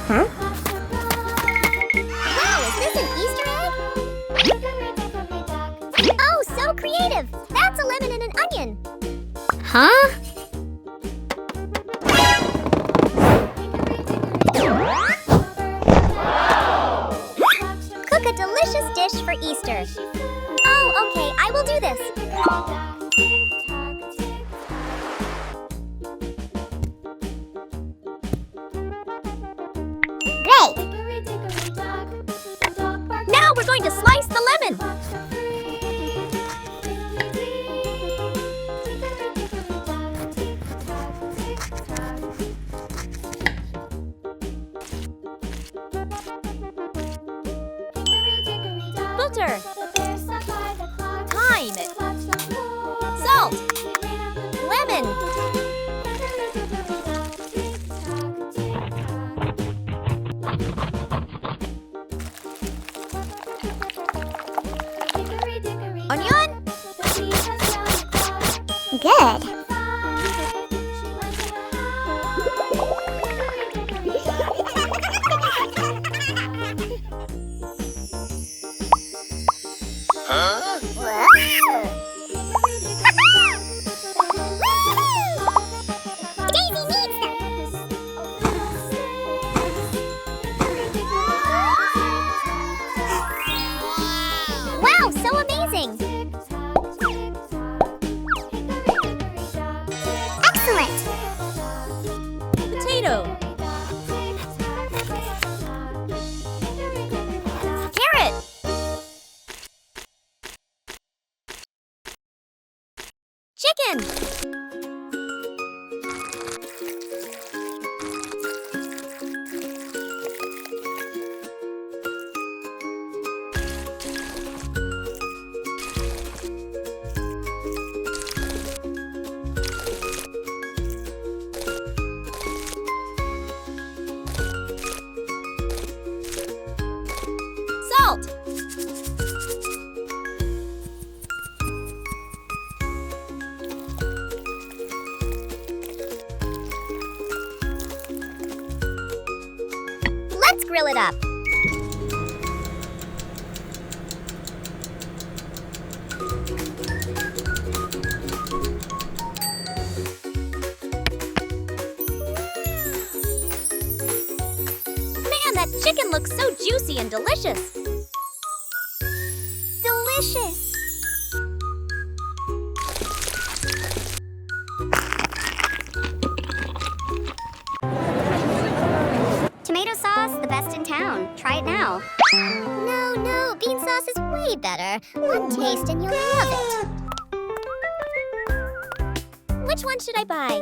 Huh? Wow, is this an Easter egg? Oh, so creative! That's a lemon and an onion. Huh? Cook a delicious dish for Easter. Oh, okay, I will do this. Great! Now we're going to slice the lemon. Filter. Thyme. Salt. Lemon. Onion. Good. Daisy needs them. Wow, so amazing! Excellent! Potato. Carrot. Chicken. Salt. Let's grill it up. Man, that chicken looks so juicy and delicious. Delicious! Tomato sauce, the best in town. Try it now. No, bean sauce is way better. One taste and you'll love it. Which one should I buy?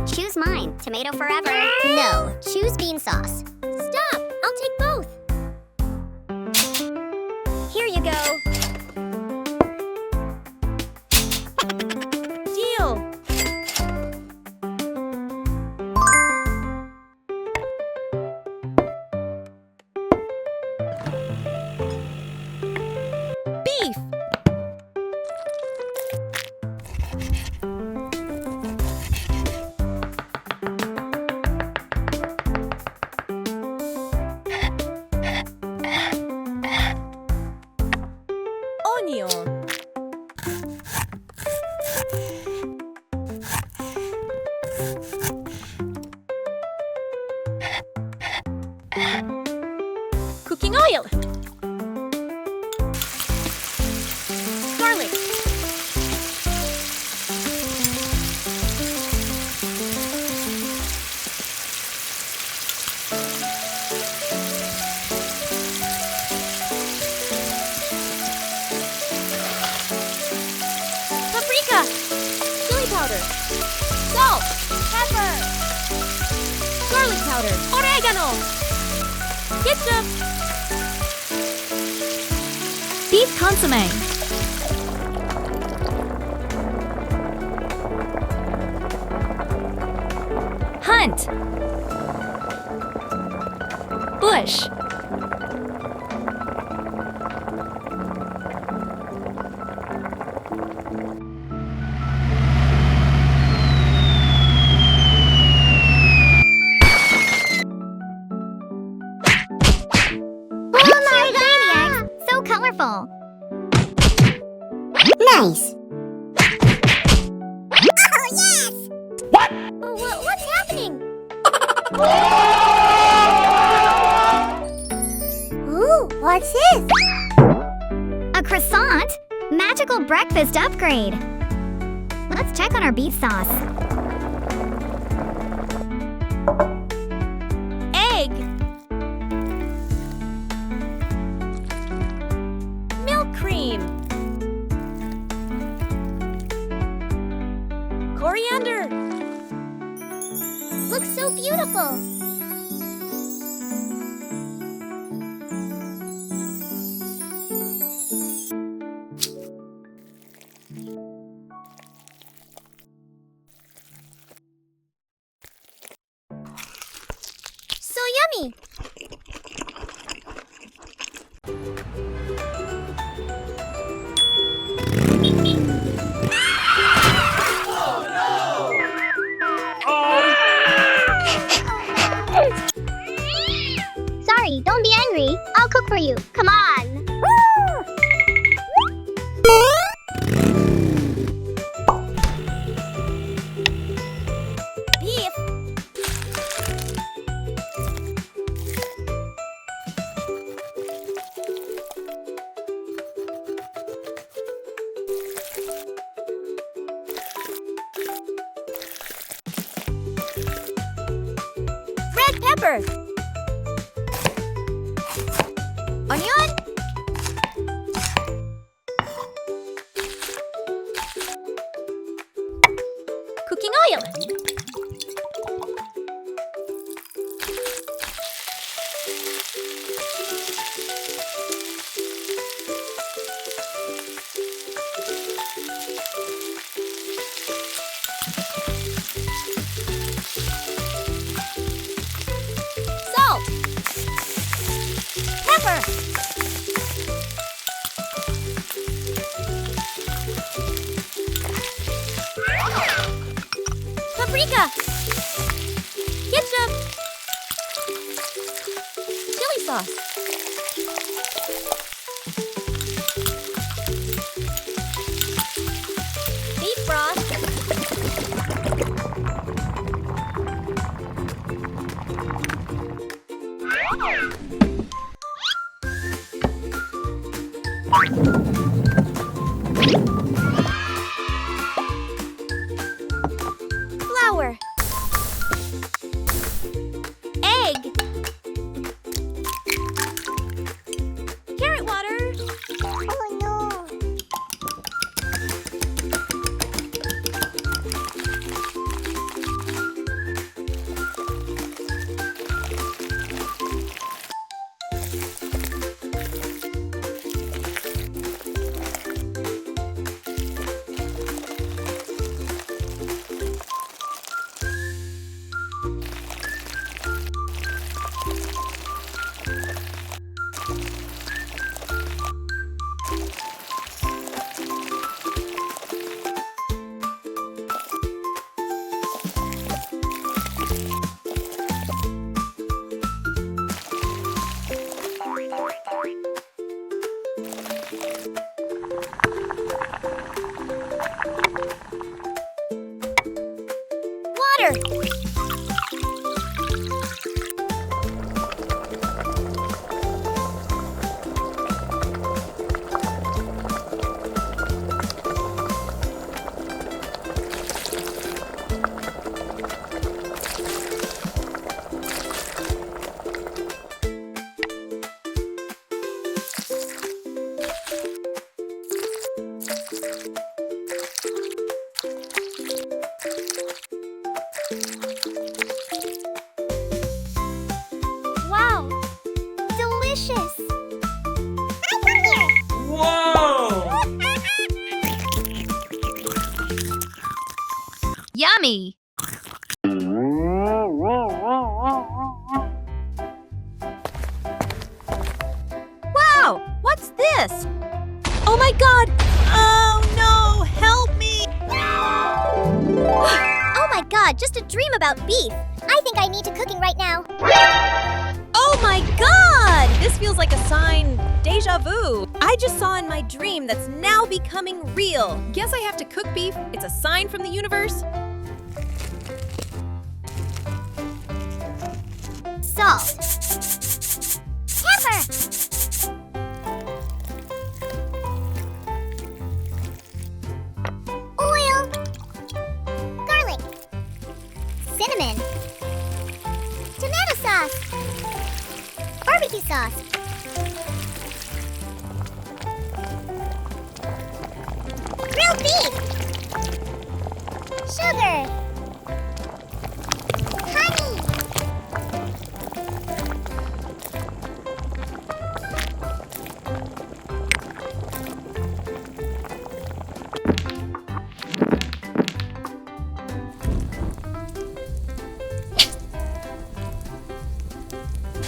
Choose mine. Tomato forever. No, choose bean sauce. Stop! I'll take both. Here you go. Deal. Beef. Onion. Cooking oil. Garlic. Paprika. Chili powder. Salt. Pepper. Garlic powder. Oregano. Ketchup. Beef consomme. Hunt. Bush. Nice! Oh, yes! What? What's happening? Ooh, what's this? A croissant? Magical breakfast upgrade. Let's check on our beef sauce. Egg. Milk cream. Coriander. Looks so beautiful. So yummy. Sorry, don't be angry. I'll cook for you. Come on. Beef. Red pepper. Onion. Cooking oil. Salt. Pepper. Paprika. Ketchup. Chili sauce. Beef broth. Flour. Egg. Carrot water. Oh no. Water. Wow. Delicious. Whoa! Yummy. Wow, what's this? Oh my god! Oh no, help me! Oh my god, just a dream about beef. I think I need to cooking right now. Oh my god! This feels like a sign deja vu. I I just saw in my dream that's now becoming real. Guess I have to cook beef. It's a sign from the universe. Salt. Pepper. Oil. Garlic. Cinnamon. Tomato sauce. Barbecue sauce. Grilled beef. Sugar. Honey.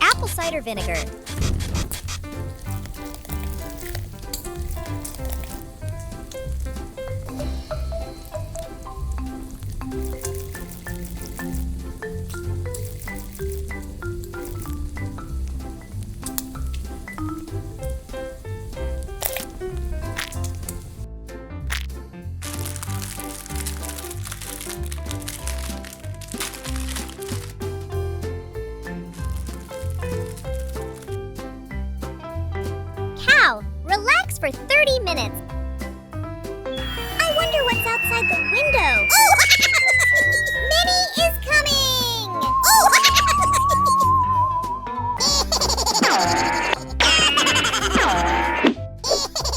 Apple cider vinegar. Cow, relax for 30 minutes. I wonder what's outside the window. Minnie is coming!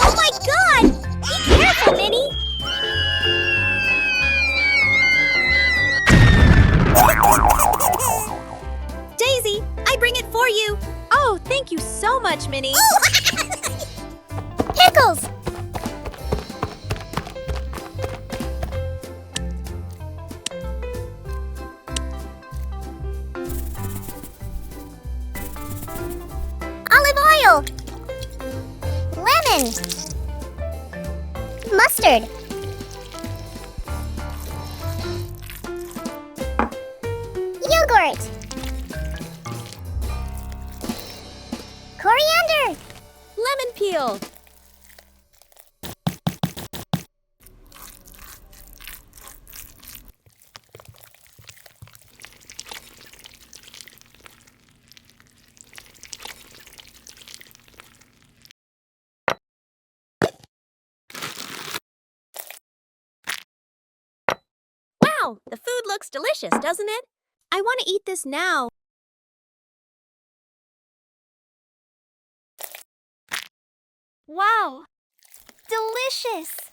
Oh my god! Be careful, Minnie! Daisy, I bring it for you. Oh, thank you so much, Minnie. Pickles! Olive oil! Lemon! Mustard! Yogurt! Coriander! Lemon peel. Wow, the food looks delicious, doesn't it? I want to eat this now. Wow, delicious!